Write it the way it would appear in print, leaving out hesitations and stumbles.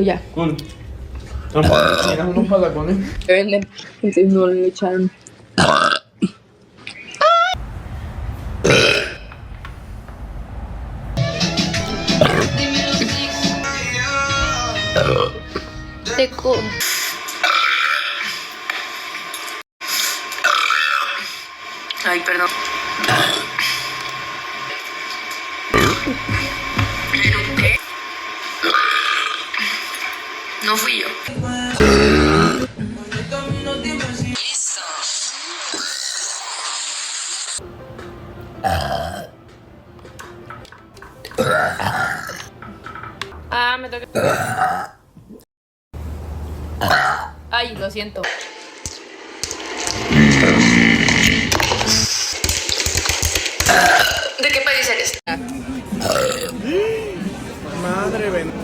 Ya. Cool. Mira unos patacones. Que venden. Entonces no le echaron. Seco. Ay, perdón. No fui yo. Ah, me toca. Ay, lo siento. ¿De qué país eres? Madre bendita.